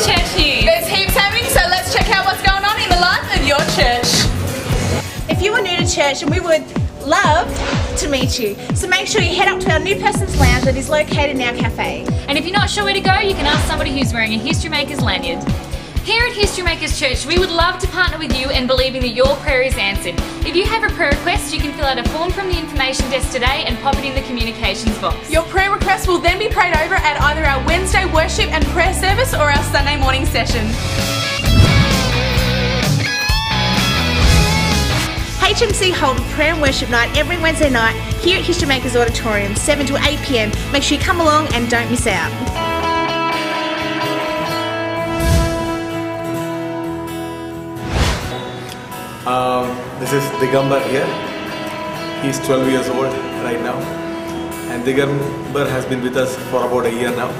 the church news? There's heaps happening, so let's check out what's going on in the life of your church. If you are new to church, and we would love to meet you, so make sure you head up to our New Persons Lounge that is located in our cafe. And if you're not sure where to go, you can ask somebody who's wearing a History Makers lanyard. Here at History Makers Church, we would love to partner with you in believing that your prayer is answered. If you have a prayer request, you can fill out a form from the information desk today and pop it in the communications box. Your prayer request will then be prayed over at either our Wednesday worship and prayer service or our Sunday morning session. HMC hold a prayer and worship night every Wednesday night here at History Makers Auditorium, 7 to 8 p.m. Make sure you come along and don't miss out. This is Digambar here. He's 12 years old right now, and Digambar has been with us for about a year now,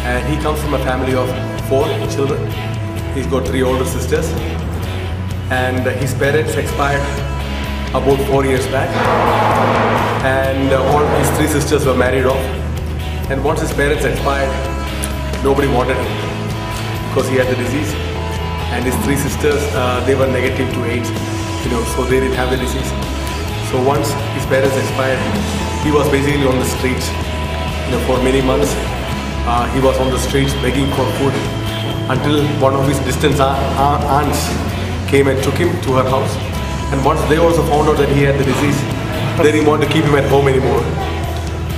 and he comes from a family of 4 children. He's got 3 older sisters, and his parents expired about 4 years back, and all his 3 sisters were married off, and once his parents expired, nobody wanted him because he had the disease. And his 3 sisters, they were negative to AIDS, so they didn't have the disease. So once his parents expired, he was basically on the streets, for many months. He was on the streets begging for food until one of his distant aunts came and took him to her house. And once they also found out that he had the disease, they didn't want to keep him at home anymore.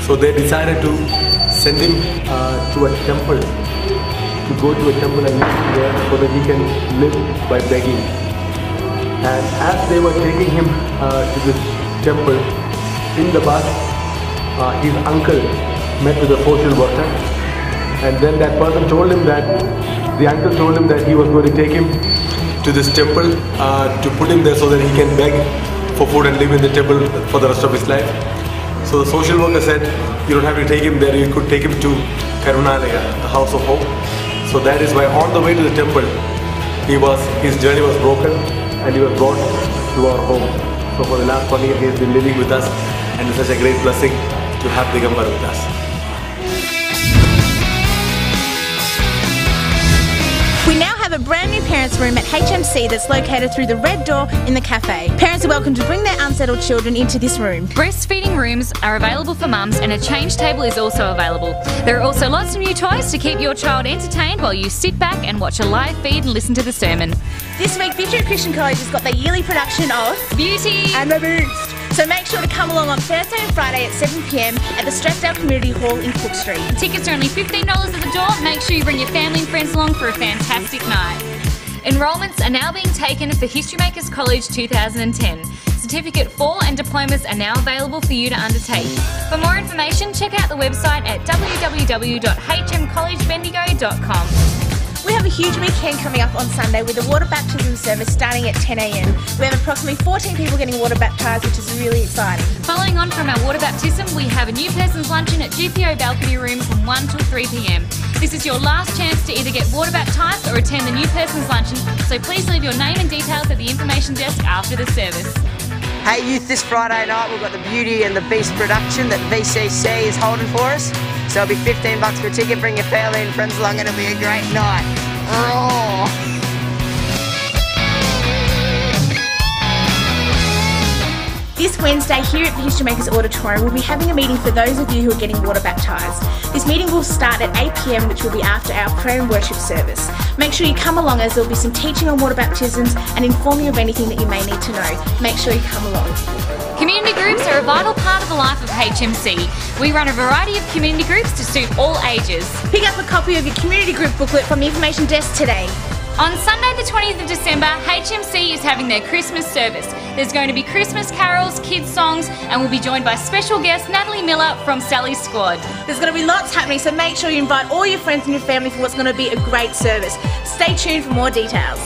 So they decided to send him to a temple. To go to a temple and live there so that he can live by begging. And as they were taking him to this temple, in the bus, his uncle met with a social worker, and then that person told him that, the uncle told him that he was going to take him to this temple to put him there so that he can beg for food and live in the temple for the rest of his life. So the social worker said, you don't have to take him there, you could take him to Karunalaya, the house of hope. So that is why on the way to the temple, his journey was broken and he was brought to our home. So for the last 1 year, he has been living with us, and it's such a great blessing to have Digambar with us. We now have a brand new parents room at HMC that's located through the red door in the cafe. Parents are welcome to bring their unsettled children into this room. Breastfeeding rooms are available for mums, and a change table is also available. There are also lots of new toys to keep your child entertained while you sit back and watch a live feed and listen to the sermon. This week, Victory Christian College has got their yearly production of Beauty and the Beast. So make sure to come along on Thursday and Friday at 7 p.m. at the Strathdale Community Hall in Cook Street. Tickets are only $15 at the door. Make sure you bring your family and friends along for a fantastic night. Enrolments are now being taken for History Makers College 2010. Certificate 4 and diplomas are now available for you to undertake. For more information, check out the website at www.hmcollegebendigo.com. We have a huge weekend coming up on Sunday with a water baptism service starting at 10 a.m. We have approximately 14 people getting water baptised, which is really exciting. Following on from our water baptism, we have a new person's luncheon at GPO Balcony Room from 1 till 3 p.m. This is your last chance to either get water baptised or attend the new person's luncheon, so please leave your name and details at the information desk after the service. Hey youth, this Friday night we've got the Beauty and the Beast production that VCC is holding for us. So it'll be $15 for a ticket, bring your family and friends along and it'll be a great night. Roar! This Wednesday here at the History Makers Auditorium, we'll be having a meeting for those of you who are getting water baptised. This meeting will start at 8 p.m, which will be after our prayer and worship service. Make sure you come along, as there will be some teaching on water baptisms and inform you of anything that you may need to know. Make sure you come along. Community groups are a vital part of the life of HMC. We run a variety of community groups to suit all ages. Pick up a copy of your community group booklet from the information desk today. On Sunday the 20th of December, HMC is having their Christmas service. There's going to be Christmas carols, kids songs, and we'll be joined by special guest Natalie Miller from Sally's Squad. There's going to be lots happening, so make sure you invite all your friends and your family for what's going to be a great service. Stay tuned for more details.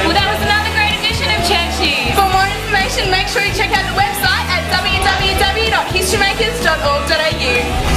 Well, that was another great edition of Church News. For more information, make sure you check out the website at www.historymakers.org.au.